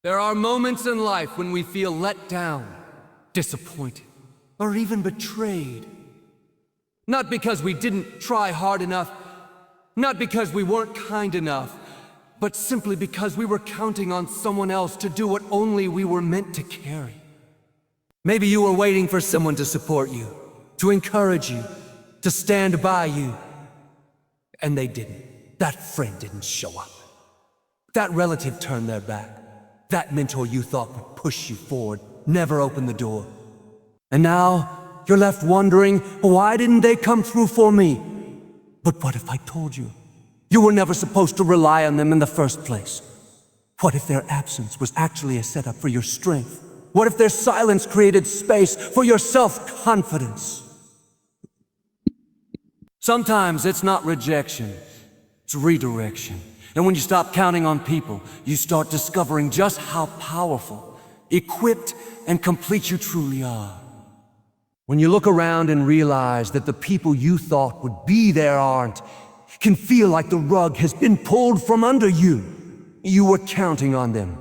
There are moments in life when we feel let down, disappointed, or even betrayed. Not because we didn't try hard enough, not because we weren't kind enough, but simply because we were counting on someone else to do what only we were meant to carry. Maybe you were waiting for someone to support you, to encourage you, to stand by you, and they didn't. That friend didn't show up. That relative turned their back. That mentor you thought would push you forward never opened the door. And now, you're left wondering, why didn't they come through for me? But what if I told you? You were never supposed to rely on them in the first place. What if their absence was actually a setup for your strength? What if their silence created space for your self-confidence? Sometimes it's not rejection, it's redirection. And when you stop counting on people, you start discovering just how powerful, equipped, and complete you truly are. When you look around and realize that the people you thought would be there aren't, it can feel like the rug has been pulled from under you. You were counting on them.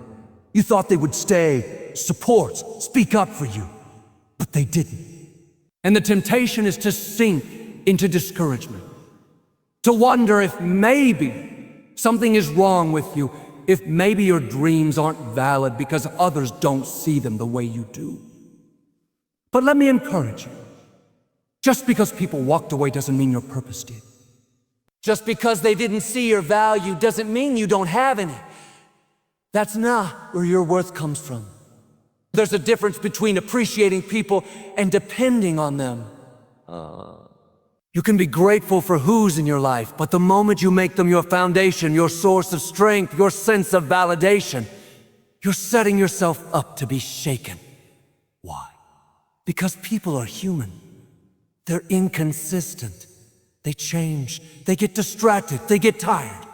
You thought they would stay, support, speak up for you, but they didn't. And the temptation is to sink into discouragement, to wonder if maybe something is wrong with you, if maybe your dreams aren't valid because others don't see them the way you do. But let me encourage you. Just because people walked away doesn't mean your purpose did. Just because they didn't see your value doesn't mean you don't have any. That's not where your worth comes from. There's a difference between appreciating people and depending on them. You can be grateful for who's in your life, but the moment you make them your foundation, your source of strength, your sense of validation, you're setting yourself up to be shaken. Why? Because people are human. They're inconsistent. They change. They get distracted. They get tired.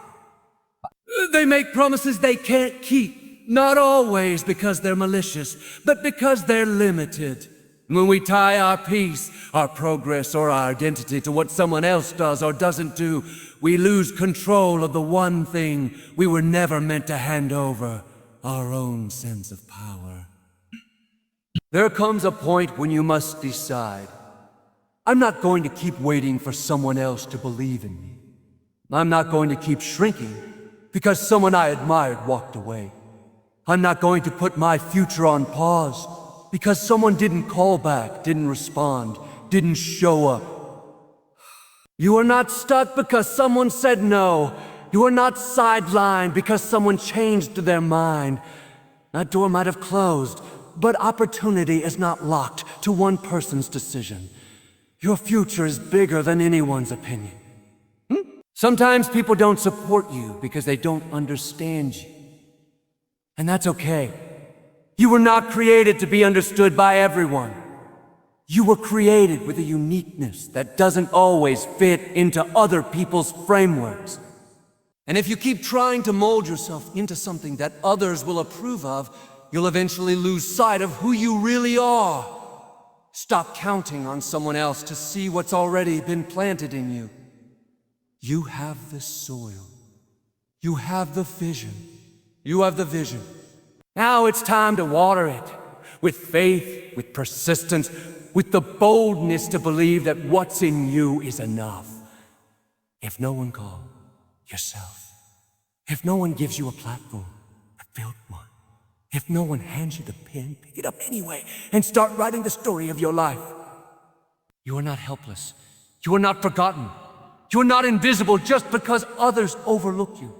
They make promises they can't keep. Not always because they're malicious, but because they're limited. When we tie our peace, our progress, or our identity to what someone else does or doesn't do, we lose control of the one thing we were never meant to hand over, our own sense of power. There comes a point when you must decide, I'm not going to keep waiting for someone else to believe in me. I'm not going to keep shrinking because someone I admired walked away. I'm not going to put my future on pause because someone didn't call back, didn't respond, didn't show up. You are not stuck because someone said no. You are not sidelined because someone changed their mind. That door might have closed, but opportunity is not locked to one person's decision. Your future is bigger than anyone's opinion. Sometimes people don't support you because they don't understand you. And that's okay. You were not created to be understood by everyone. You were created with a uniqueness that doesn't always fit into other people's frameworks. And if you keep trying to mold yourself into something that others will approve of, you'll eventually lose sight of who you really are. Stop counting on someone else to see what's already been planted in you. You have the soil. You have the vision. You have the vision. Now it's time to water it with faith, with persistence, with the boldness to believe that what's in you is enough. If no one calls, yourself. If no one gives you a platform, build one. If no one hands you the pen, pick it up anyway and start writing the story of your life. You are not helpless. You are not forgotten. You are not invisible just because others overlook you.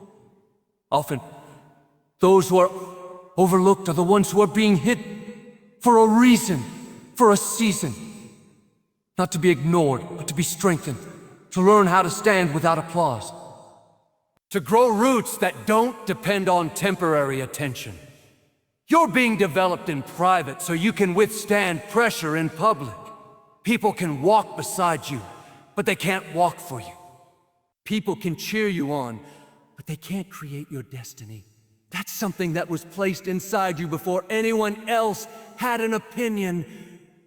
Often, those who are overlooked are the ones who are being hidden for a reason, for a season. Not to be ignored, but to be strengthened, to learn how to stand without applause. To grow roots that don't depend on temporary attention. You're being developed in private so you can withstand pressure in public. People can walk beside you, but they can't walk for you. People can cheer you on, but they can't create your destiny. That's something that was placed inside you before anyone else had an opinion.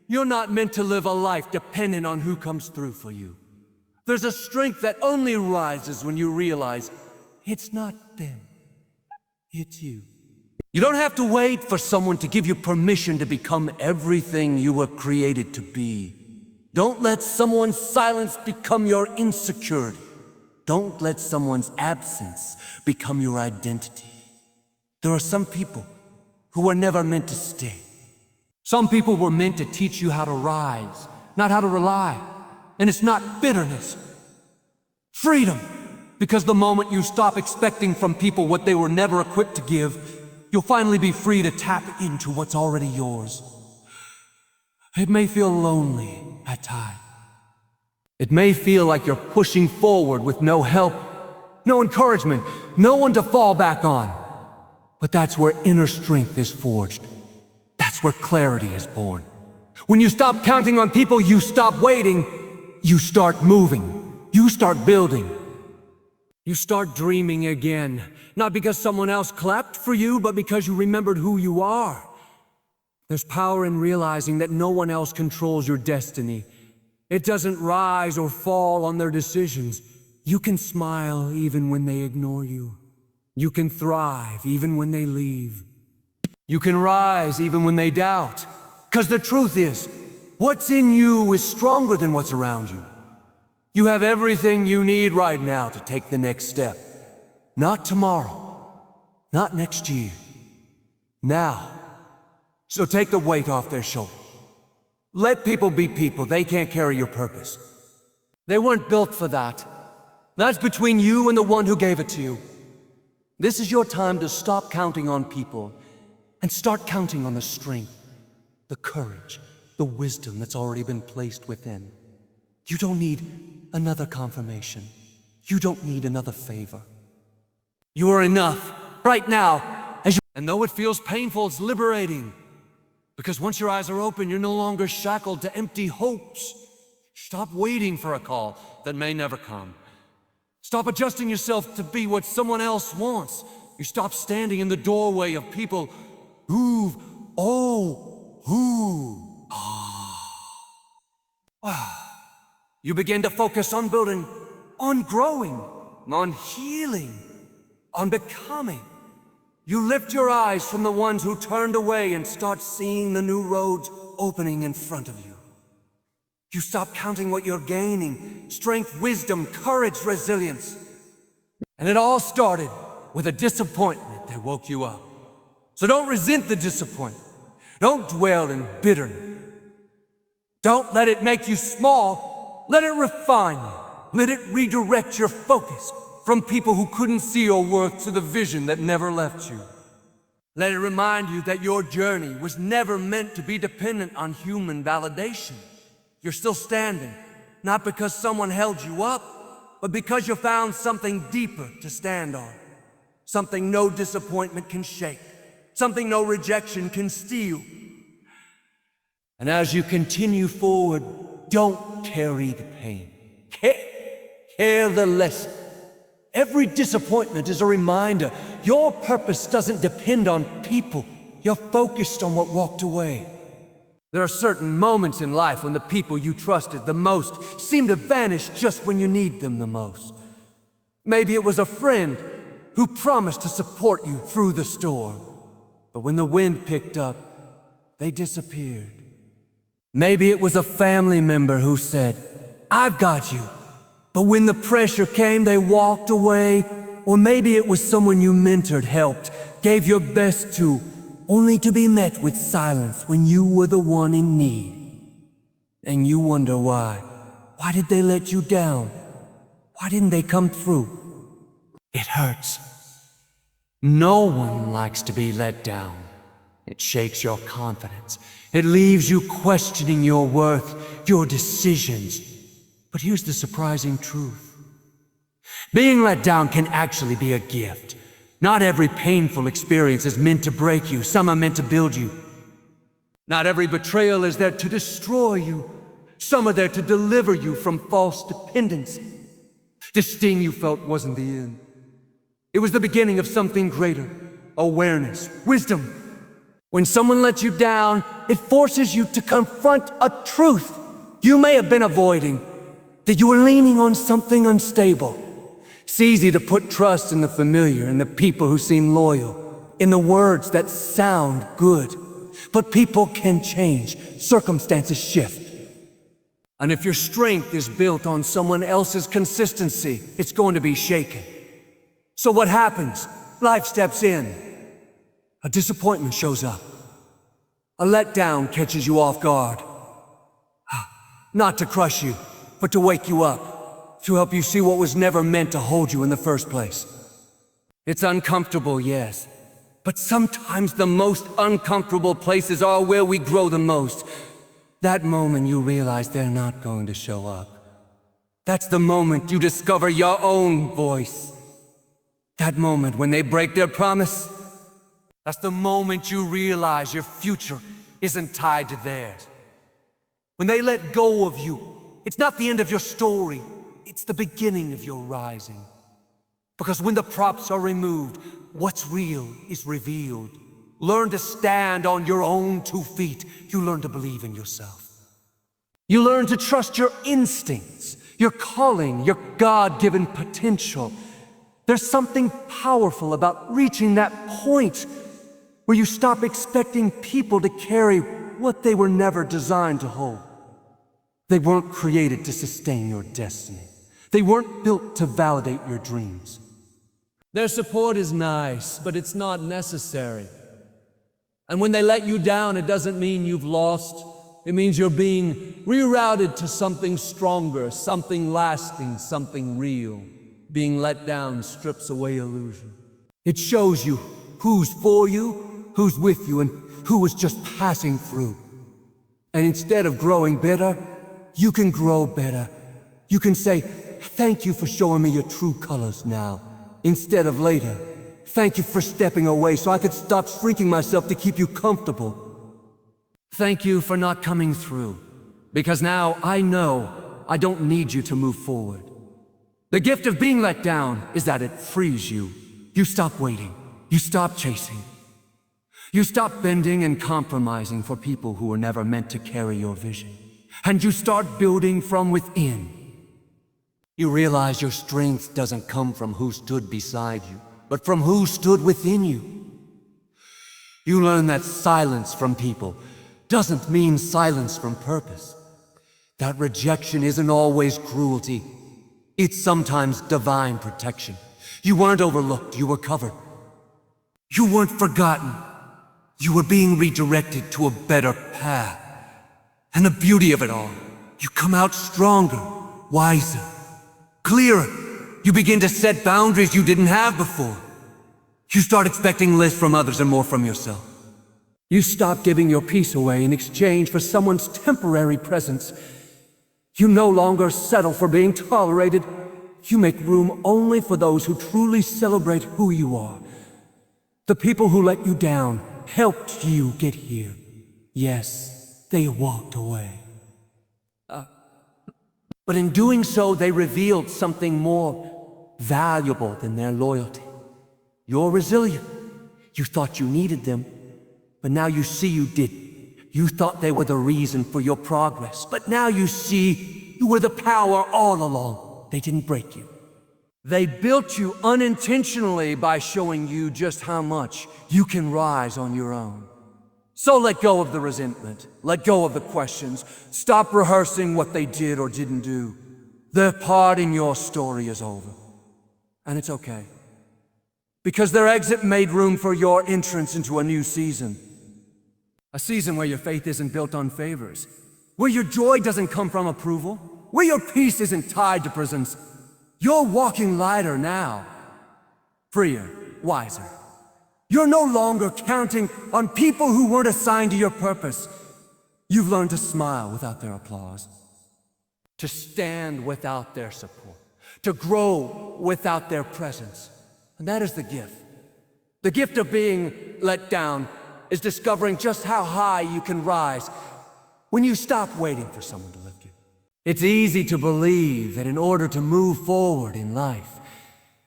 You're not meant to live a life dependent on who comes through for you. There's a strength that only rises when you realize it's not them, it's you. You don't have to wait for someone to give you permission to become everything you were created to be. Don't let someone's silence become your insecurity. Don't let someone's absence become your identity. There are some people who were never meant to stay. Some people were meant to teach you how to rise, not how to rely. And it's not bitterness. Freedom. Because the moment you stop expecting from people what they were never equipped to give, you'll finally be free to tap into what's already yours. It may feel lonely at times. It may feel like you're pushing forward with no help, no encouragement, no one to fall back on. But that's where inner strength is forged. That's where clarity is born. When you stop counting on people, you stop waiting, you start moving, you start building. You start dreaming again, not because someone else clapped for you, but because you remembered who you are. There's power in realizing that no one else controls your destiny. It doesn't rise or fall on their decisions. You can smile even when they ignore you. You can thrive even when they leave. You can rise even when they doubt. 'Cause the truth is, what's in you is stronger than what's around you. You have everything you need right now to take the next step. Not tomorrow, not next year, now. So take the weight off their shoulders. Let people be people. They can't carry your purpose. They weren't built for that. That's between you and the one who gave it to you. This is your time to stop counting on people and start counting on the strength, the courage, the wisdom that's already been placed within. You don't need another confirmation. You don't need another favor. You are enough right now. And though it feels painful, it's liberating. Because once your eyes are open, you're no longer shackled to empty hopes. Stop waiting for a call that may never come. Stop adjusting yourself to be what someone else wants. You stop standing in the doorway of people who You begin to focus on building, on growing, on healing, on becoming. You lift your eyes from the ones who turned away and start seeing the new roads opening in front of you. You stop counting what you're gaining: strength, wisdom, courage, resilience. And it all started with a disappointment that woke you up. So don't resent the disappointment. Don't dwell in bitterness. Don't let it make you small. Let it refine you. Let it redirect your focus from people who couldn't see your worth to the vision that never left you. Let it remind you that your journey was never meant to be dependent on human validation. You're still standing, not because someone held you up, but because you found something deeper to stand on. Something no disappointment can shake. Something no rejection can steal. And as you continue forward, don't carry the pain. Care the lesson. Every disappointment is a reminder your purpose doesn't depend on people. You're focused on what walked away. There are certain moments in life when the people you trusted the most seem to vanish just when you need them the most. Maybe it was a friend who promised to support you through the storm, but when the wind picked up, they disappeared. Maybe it was a family member who said, "I've got you," but when the pressure came, they walked away. Or maybe it was someone you mentored, helped, gave your best to, only to be met with silence when you were the one in need. And you wonder why. Why did they let you down? Why didn't they come through? It hurts. No one likes to be let down. It shakes your confidence. It leaves you questioning your worth, your decisions. But here's the surprising truth. Being let down can actually be a gift. Not every painful experience is meant to break you. Some are meant to build you. Not every betrayal is there to destroy you. Some are there to deliver you from false dependency. The sting you felt wasn't the end. It was the beginning of something greater. Awareness, wisdom. When someone lets you down, it forces you to confront a truth you may have been avoiding, that you were leaning on something unstable. It's easy to put trust in the familiar and the people who seem loyal. in the words that sound good. But people can change, circumstances shift. And if your strength is built on someone else's consistency, it's going to be shaken. So what happens? Life steps in. A disappointment shows up. A letdown catches you off guard. Not to crush you, but to wake you up, to help you see what was never meant to hold you in the first place. It's uncomfortable, yes, but sometimes the most uncomfortable places are where we grow the most. That moment you realize they're not going to show up. That's the moment you discover your own voice. That moment when they break their promise. That's the moment you realize your future isn't tied to theirs. When they let go of you, it's not the end of your story, it's the beginning of your rising. Because when the props are removed, what's real is revealed. Learn to stand on your own 2 feet. You learn to believe in yourself. You learn to trust your instincts, your calling, your God-given potential. There's something powerful about reaching that point where you stop expecting people to carry what they were never designed to hold. They weren't created to sustain your destiny. They weren't built to validate your dreams. Their support is nice, but it's not necessary. And when they let you down, it doesn't mean you've lost. It means you're being rerouted to something stronger, something lasting, something real. Being let down strips away illusion. It shows you who's for you, who's with you, and who was just passing through. And instead of growing bitter, you can grow better. You can say, thank you for showing me your true colors now, instead of later. Thank you for stepping away so I could stop shrinking myself to keep you comfortable. Thank you for not coming through, because now I know I don't need you to move forward. The gift of being let down is that it frees you. You stop waiting. You stop chasing. You stop bending and compromising for people who were never meant to carry your vision. And you start building from within. You realize your strength doesn't come from who stood beside you, but from who stood within you. You learn that silence from people doesn't mean silence from purpose. That rejection isn't always cruelty. It's sometimes divine protection. You weren't overlooked, you were covered. You weren't forgotten. You were being redirected to a better path. And the beauty of it all, you come out stronger, wiser, clearer. You begin to set boundaries you didn't have before. You start expecting less from others and more from yourself. You stop giving your peace away in exchange for someone's temporary presence. You no longer settle for being tolerated. You make room only for those who truly celebrate who you are. The people who let you down helped you get here. Yes, they walked away. But in doing so, they revealed something more valuable than their loyalty. You're resilient. You thought you needed them, but now you see you didn't. You thought they were the reason for your progress, but now you see you were the power all along. They didn't break you. They built you unintentionally by showing you just how much you can rise on your own. So let go of the resentment. Let go of the questions. Stop rehearsing what they did or didn't do. Their part in your story is over. And it's okay. Because their exit made room for your entrance into a new season. A season where your faith isn't built on favors. Where your joy doesn't come from approval. Where your peace isn't tied to prisons. You're walking lighter now. Freer, wiser. You're no longer counting on people who weren't assigned to your purpose. You've learned to smile without their applause. To stand without their support. To grow without their presence. And that is the gift. The gift of being let down is discovering just how high you can rise when you stop waiting for someone to lift you. It's easy to believe that in order to move forward in life,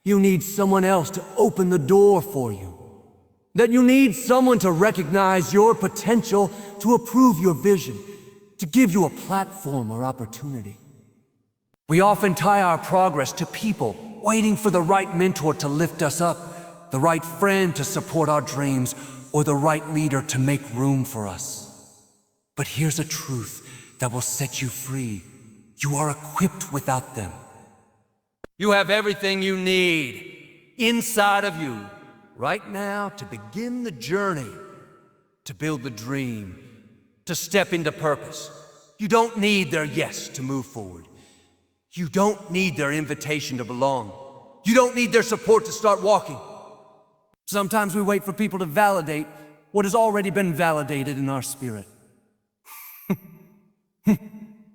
you need someone else to open the door for you. That you need someone to recognize your potential, to approve your vision, to give you a platform or opportunity. We often tie our progress to people, waiting for the right mentor to lift us up. the right friend to support our dreams, or the right leader to make room for us. But here's a truth that will set you free. You are equipped without them. You have everything you need inside of you right now to begin the journey, to build the dream, to step into purpose. You don't need their yes to move forward. You don't need their invitation to belong. You don't need their support to start walking. Sometimes we wait for people to validate what has already been validated in our spirit.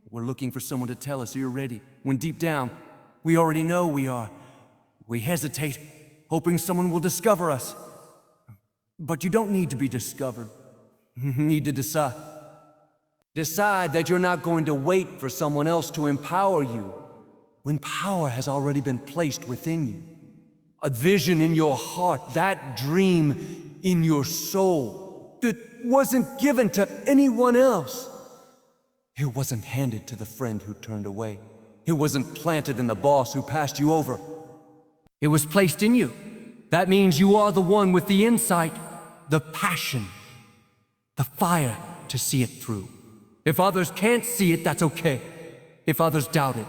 We're looking for someone to tell us you're ready, when deep down, we already know we are. We hesitate, hoping someone will discover us. But you don't need to be discovered. You need to decide. Decide that you're not going to wait for someone else to empower you, when power has already been placed within you. A vision in your heart, that dream in your soul, that wasn't given to anyone else. It wasn't handed to the friend who turned away. It wasn't planted in the boss who passed you over. It was placed in you. That means you are the one with the insight, the passion, the fire to see it through. If others can't see it, that's okay. If others doubt it,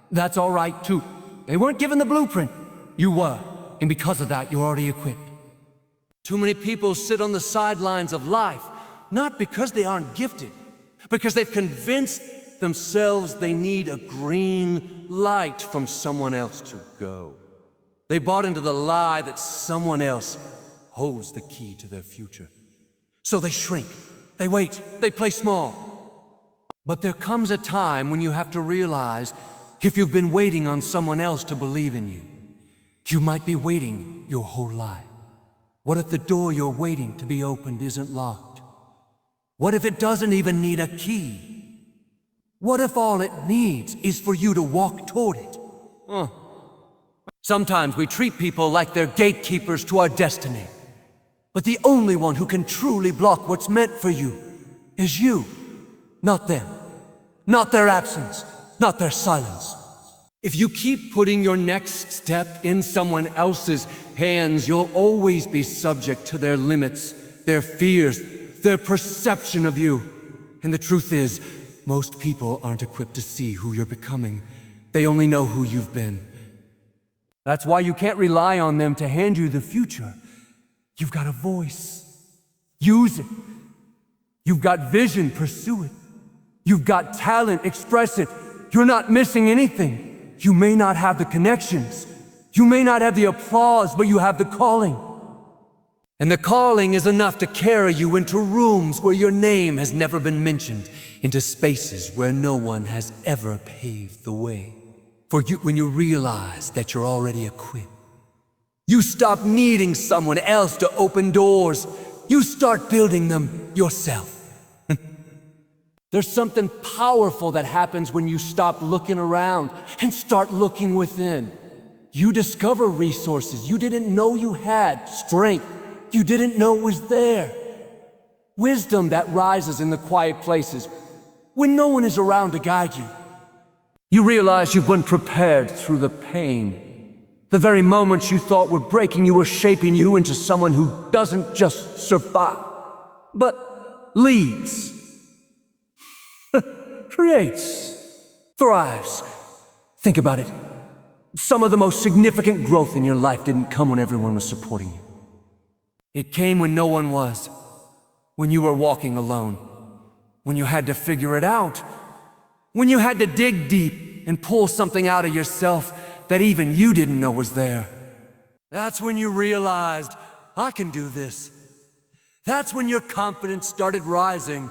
that's all right too. They weren't given the blueprint. You were, and because of that, you're already equipped. Too many people sit on the sidelines of life, not because they aren't gifted, because they've convinced themselves they need a green light from someone else to go. They bought into the lie that someone else holds the key to their future. So they shrink, they wait, they play small. But there comes a time when you have to realize, if you've been waiting on someone else to believe in you, you might be waiting your whole life. What if the door you're waiting to be opened isn't locked? What if it doesn't even need a key? What if all it needs is for you to walk toward it? Sometimes we treat people like they're gatekeepers to our destiny. But the only one who can truly block what's meant for you is you, not them. Not their absence, not their silence. If you keep putting your next step in someone else's hands, you'll always be subject to their limits, their fears, their perception of you. And the truth is, most people aren't equipped to see who you're becoming. They only know who you've been. That's why you can't rely on them to hand you the future. You've got a voice. Use it. You've got vision. Pursue it. You've got talent. Express it. You're not missing anything. You may not have the connections. You may not have the applause, but you have the calling. And the calling is enough to carry you into rooms where your name has never been mentioned, into spaces where no one has ever paved the way. For you, when you realize that you're already equipped, you stop needing someone else to open doors. You start building them yourself. There's something powerful that happens when you stop looking around and start looking within. You discover resources you didn't know you had, strength you didn't know was there, wisdom that rises in the quiet places when no one is around to guide you. You realize you've been prepared through the pain. The very moments you thought were breaking you were shaping you into someone who doesn't just survive, but leads. Creates, thrives. Think about it. Some of the most significant growth in your life didn't come when everyone was supporting you. It came when no one was, when you were walking alone, when you had to figure it out, when you had to dig deep and pull something out of yourself that even you didn't know was there. That's when you realized, I can do this. That's when your confidence started rising.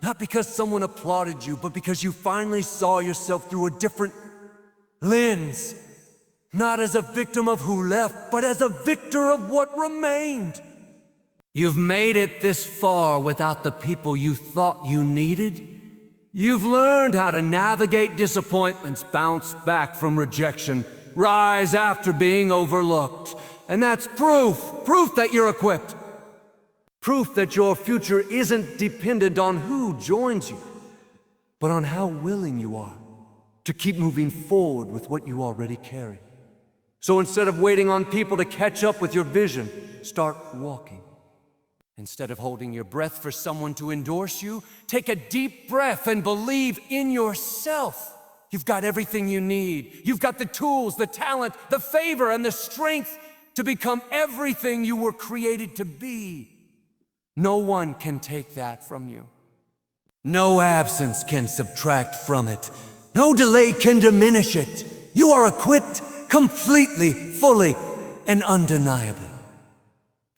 Not because someone applauded you, but because you finally saw yourself through a different lens. Not as a victim of who left, but as a victor of what remained. You've made it this far without the people you thought you needed. You've learned how to navigate disappointments, bounce back from rejection, rise after being overlooked. And that's proof that you're equipped. Proof that your future isn't dependent on who joins you, but on how willing you are to keep moving forward with what you already carry. So instead of waiting on people to catch up with your vision, start walking. Instead of holding your breath for someone to endorse you, take a deep breath and believe in yourself. You've got everything you need. You've got the tools, the talent, the favor, and the strength to become everything you were created to be. No one can take that from you. No absence can subtract from it. No delay can diminish it. You are equipped completely, fully, and undeniably.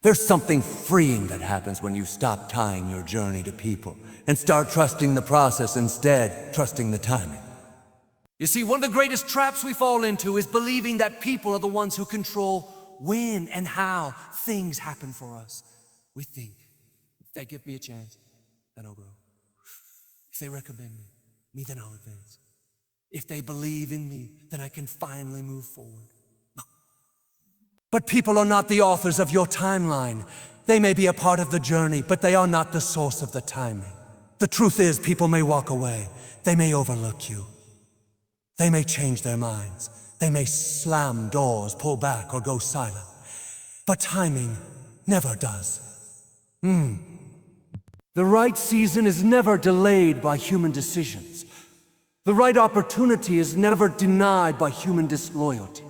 There's something freeing that happens when you stop tying your journey to people and start trusting the process instead, trusting the timing. You see, one of the greatest traps we fall into is believing that people are the ones who control when and how things happen for us. We think, if they give me a chance, then I'll grow. If they recommend me, then I'll advance. If they believe in me, then I can finally move forward. But people are not the authors of your timeline. They may be a part of the journey, but they are not the source of the timing. The truth is, people may walk away. They may overlook you. They may change their minds. They may slam doors, pull back, or go silent. But timing never does. The right season is never delayed by human decisions. The right opportunity is never denied by human disloyalty.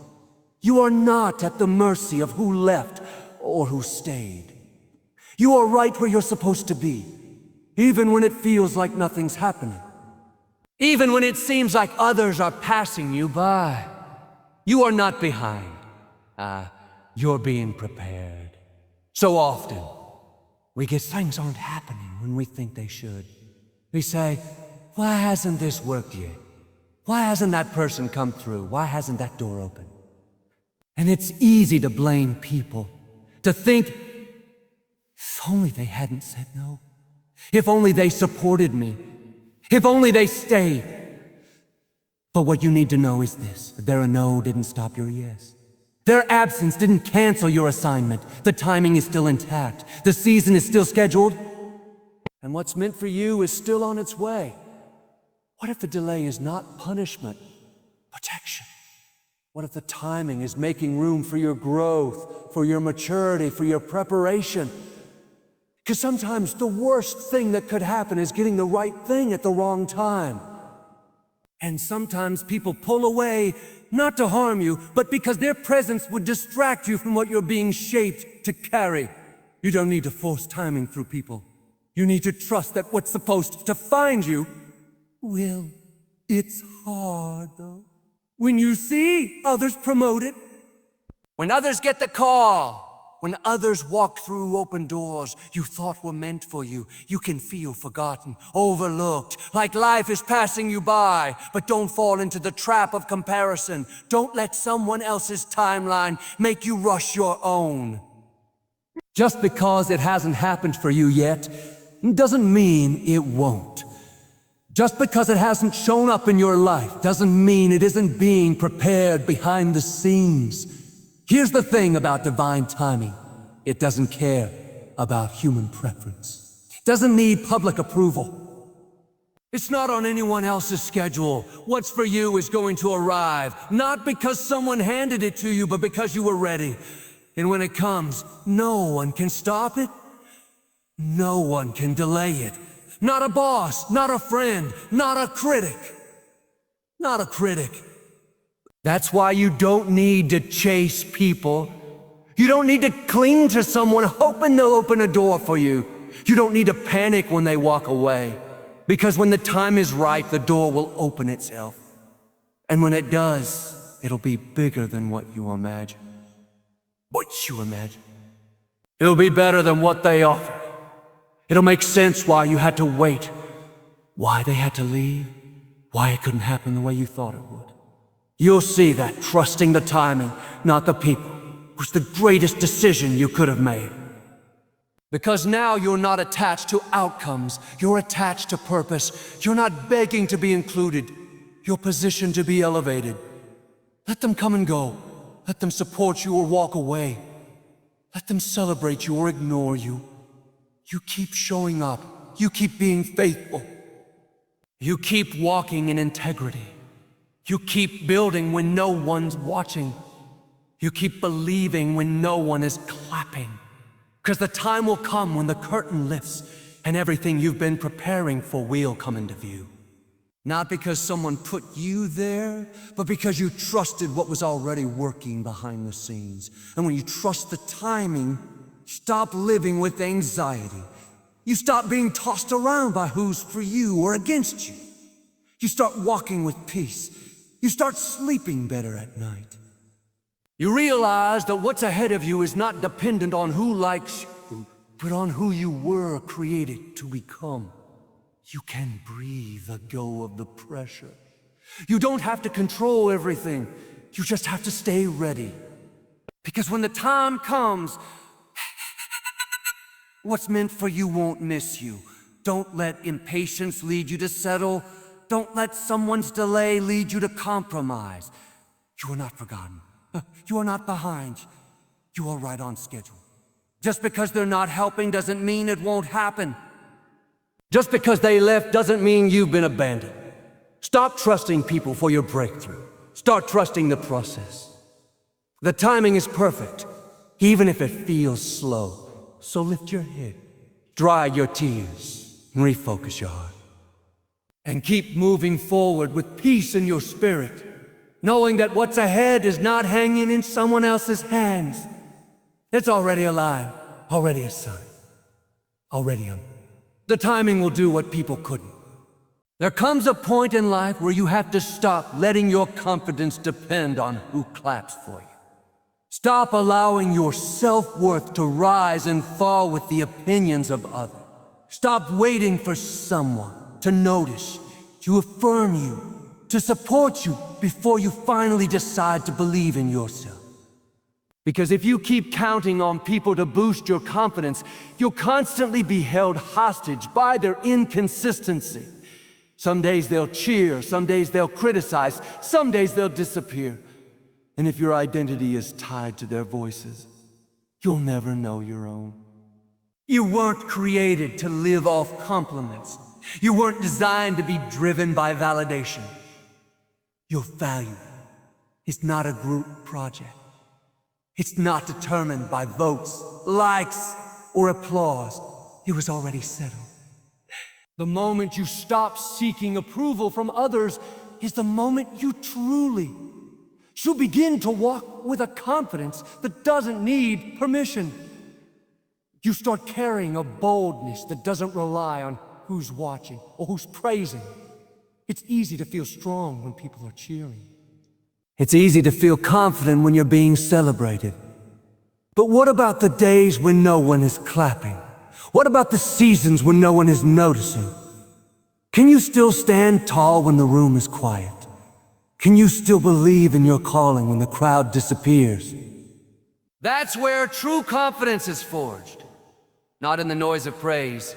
You are not at the mercy of who left or who stayed. You are right where you're supposed to be, even when it feels like nothing's happening. Even when it seems like others are passing you by. You are not behind. You're being prepared. So often, we get things aren't happening when we think they should. We say, why hasn't this worked yet? Why hasn't that person come through? Why hasn't that door opened? And it's easy to blame people, to think, if only they hadn't said no. If only they supported me. If only they stayed. But what you need to know is this: their no didn't stop your yes. Their absence didn't cancel your assignment. The timing is still intact. The season is still scheduled. And what's meant for you is still on its way. What if the delay is not punishment, protection? What if the timing is making room for your growth, for your maturity, for your preparation? Because sometimes the worst thing that could happen is getting the right thing at the wrong time. And sometimes people pull away, not to harm you, but because their presence would distract you from what you're being shaped to carry. You don't need to force timing through people. You need to trust that what's supposed to find you will. It's hard, though. When you see others promoted, when others get the call, when others walk through open doors you thought were meant for you, you can feel forgotten, overlooked, like life is passing you by. But don't fall into the trap of comparison. Don't let someone else's timeline make you rush your own. Just because it hasn't happened for you yet, doesn't mean it won't. Just because it hasn't shown up in your life doesn't mean it isn't being prepared behind the scenes. Here's the thing about divine timing. It doesn't care about human preference. It doesn't need public approval. It's not on anyone else's schedule. What's for you is going to arrive, not because someone handed it to you, but because you were ready. And when it comes, no one can stop it. No one can delay it. Not a boss, not a friend, not a critic. Not a critic. That's why you don't need to chase people. You don't need to cling to someone hoping they'll open a door for you. You don't need to panic when they walk away. Because when the time is right, the door will open itself. And when it does, it'll be bigger than what you imagine. What you imagine. It'll be better than what they offer. It'll make sense why you had to wait, why they had to leave, why it couldn't happen the way you thought it would. You'll see that trusting the timing, not the people, was the greatest decision you could have made. Because now you're not attached to outcomes, you're attached to purpose. You're not begging to be included, you're positioned to be elevated. Let them come and go. Let them support you or walk away. Let them celebrate you or ignore you. You keep showing up. You keep being faithful. You keep walking in integrity. You keep building when no one's watching. You keep believing when no one is clapping. Because the time will come when the curtain lifts and everything you've been preparing for will come into view. Not because someone put you there, but because you trusted what was already working behind the scenes. And when you trust the timing, stop living with anxiety. You stop being tossed around by who's for you or against you. You start walking with peace. You start sleeping better at night. You realize that what's ahead of you is not dependent on who likes you, but on who you were created to become. You can breathe a go of the pressure. You don't have to control everything. You just have to stay ready. Because when the time comes, what's meant for you won't miss you. Don't let impatience lead you to settle. Don't let someone's delay lead you to compromise. You are not forgotten. You are not behind. You are right on schedule. Just because they're not helping doesn't mean it won't happen. Just because they left doesn't mean you've been abandoned. Stop trusting people for your breakthrough. Start trusting the process. The timing is perfect, even if it feels slow. So lift your head, dry your tears, and refocus your heart. And keep moving forward with peace in your spirit, knowing that what's ahead is not hanging in someone else's hands. It's already alive, already a sign, already on. The timing will do what people couldn't. There comes a point in life where you have to stop letting your confidence depend on who claps for you. Stop allowing your self-worth to rise and fall with the opinions of others. Stop waiting for someone to notice, to affirm you, to support you before you finally decide to believe in yourself. Because if you keep counting on people to boost your confidence, you'll constantly be held hostage by their inconsistency. Some days they'll cheer, some days they'll criticize, some days they'll disappear. And if your identity is tied to their voices, you'll never know your own. You weren't created to live off compliments. You weren't designed to be driven by validation. Your value is not a group project. It's not determined by votes, likes, or applause. It was already settled. The moment you stop seeking approval from others is the moment you truly should begin to walk with a confidence that doesn't need permission. You start carrying a boldness that doesn't rely on who's watching or who's praising. It's easy to feel strong when people are cheering. It's easy to feel confident when you're being celebrated. But what about the days when no one is clapping? What about the seasons when no one is noticing? Can you still stand tall when the room is quiet? Can you still believe in your calling when the crowd disappears? That's where true confidence is forged. Not in the noise of praise,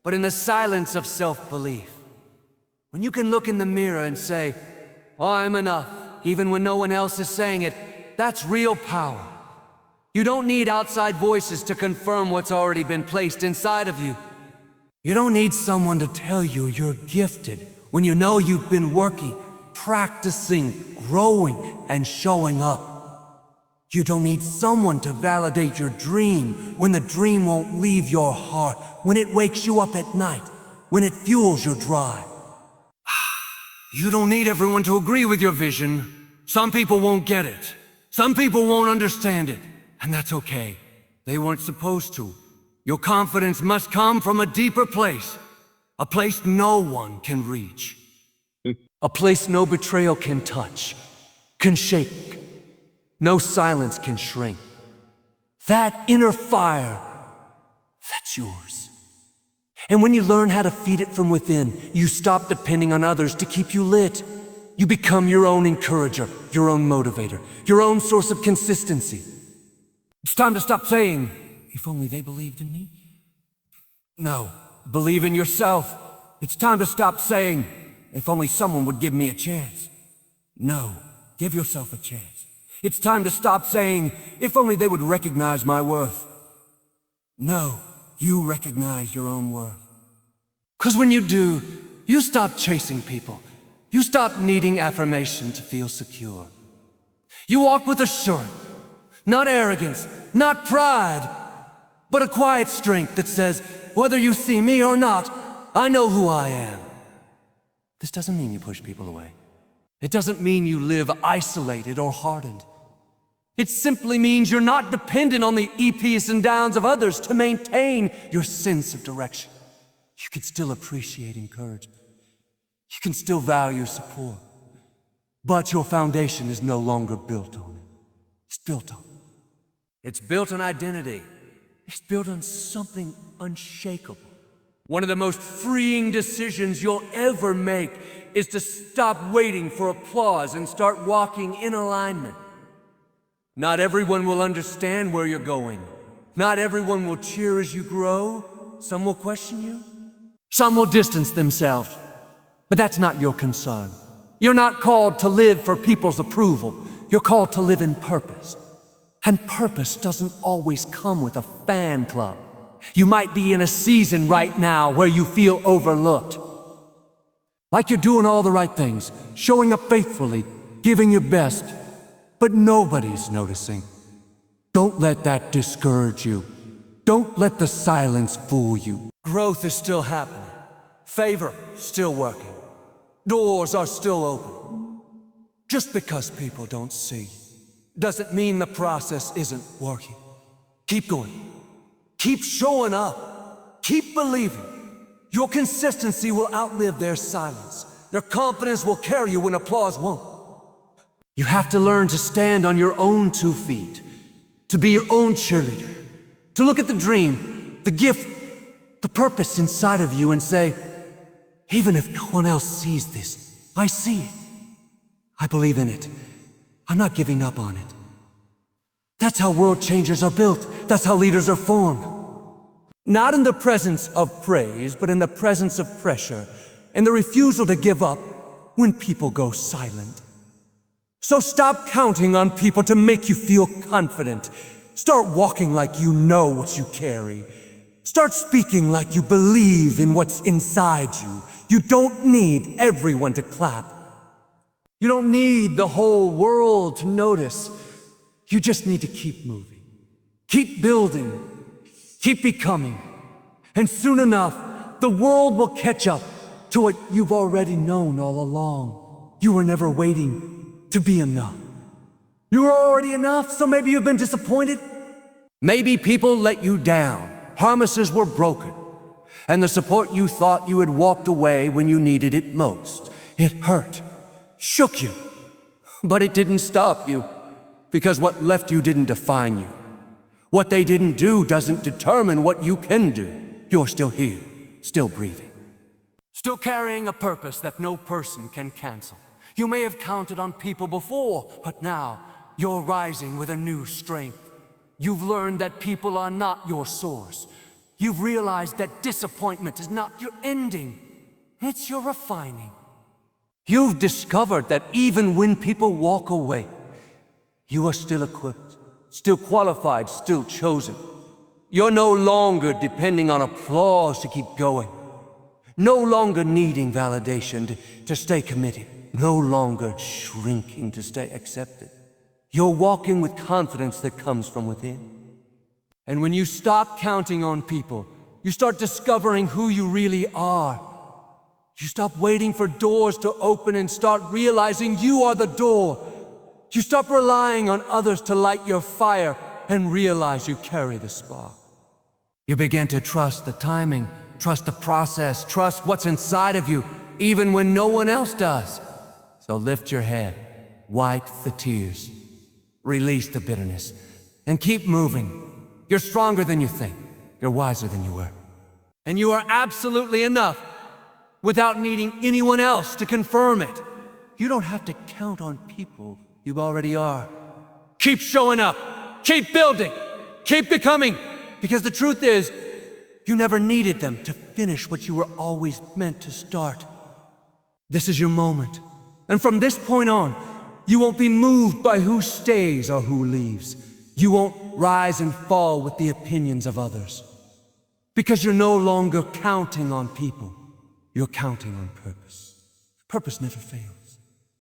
but in the silence of self-belief. When you can look in the mirror and say, "I'm enough," even when no one else is saying it, that's real power. You don't need outside voices to confirm what's already been placed inside of you. You don't need someone to tell you you're gifted when you know you've been working, practicing, growing, and showing up. You don't need someone to validate your dream when the dream won't leave your heart, when it wakes you up at night, when it fuels your drive. You don't need everyone to agree with your vision. Some people won't get it. Some people won't understand it. And that's okay. They weren't supposed to. Your confidence must come from a deeper place. A place no one can reach. A place no betrayal can touch, can shake. No silence can shrink. That inner fire, that's yours. And when you learn how to feed it from within, you stop depending on others to keep you lit. You become your own encourager, your own motivator, your own source of consistency. It's time to stop saying, "If only they believed in me." No, believe in yourself. It's time to stop saying, "If only someone would give me a chance." No, give yourself a chance. It's time to stop saying, "If only they would recognize my worth." No, you recognize your own worth. Because when you do, you stop chasing people. You stop needing affirmation to feel secure. You walk with assurance, not arrogance, not pride, but a quiet strength that says, whether you see me or not, I know who I am. This doesn't mean you push people away. It doesn't mean you live isolated or hardened. It simply means you're not dependent on the ups and downs of others to maintain your sense of direction. You can still appreciate encouragement. You can still value support. But your foundation is no longer built on it. It's built on. It's built on identity. It's built on something unshakable. One of the most freeing decisions you'll ever make is to stop waiting for applause and start walking in alignment. Not everyone will understand where you're going. Not everyone will cheer as you grow. Some will question you. Some will distance themselves. But that's not your concern. You're not called to live for people's approval. You're called to live in purpose. And purpose doesn't always come with a fan club. You might be in a season right now where you feel overlooked. Like you're doing all the right things, showing up faithfully, giving your best, but nobody's noticing. Don't let that discourage you. Don't let the silence fool you. Growth is still happening. Favor still working. Doors are still open. Just because people don't see doesn't mean the process isn't working. Keep going. Keep showing up. Keep believing. Your consistency will outlive their silence. Their confidence will carry you when applause won't. You have to learn to stand on your own 2 feet, to be your own cheerleader, to look at the dream, the gift, the purpose inside of you and say, even if no one else sees this, I see it. I believe in it. I'm not giving up on it. That's how world changers are built. That's how leaders are formed. Not in the presence of praise, but in the presence of pressure, and the refusal to give up when people go silent. So stop counting on people to make you feel confident. Start walking like you know what you carry. Start speaking like you believe in what's inside you. You don't need everyone to clap. You don't need the whole world to notice. You just need to keep moving. Keep building. Keep becoming. And soon enough, the world will catch up to what you've already known all along. You were never waiting to be enough. You were already enough, so maybe you've been disappointed. Maybe people let you down. Promises were broken. And the support you thought you had walked away when you needed it most. It hurt, shook you, but it didn't stop you, because what left you didn't define you. What they didn't do doesn't determine what you can do. You're still here, still breathing, still carrying a purpose that no person can cancel. You may have counted on people before, but now you're rising with a new strength. You've learned that people are not your source. You've realized that disappointment is not your ending. It's your refining. You've discovered that even when people walk away, you are still equipped, still qualified, still chosen. You're no longer depending on applause to keep going. No longer needing validation to stay committed. No longer shrinking to stay accepted. You're walking with confidence that comes from within. And when you stop counting on people, you start discovering who you really are. You stop waiting for doors to open and start realizing you are the door. You stop relying on others to light your fire and realize you carry the spark. You begin to trust the timing, trust the process, trust what's inside of you, even when no one else does. So lift your head, wipe the tears, release the bitterness, and keep moving. You're stronger than you think. You're wiser than you were. And you are absolutely enough without needing anyone else to confirm it. You don't have to count on people. You already are. Keep showing up. Keep building. Keep becoming. Because the truth is, you never needed them to finish what you were always meant to start. This is your moment. And from this point on, you won't be moved by who stays or who leaves. You won't rise and fall with the opinions of others. Because you're no longer counting on people. You're counting on purpose. Purpose never fails.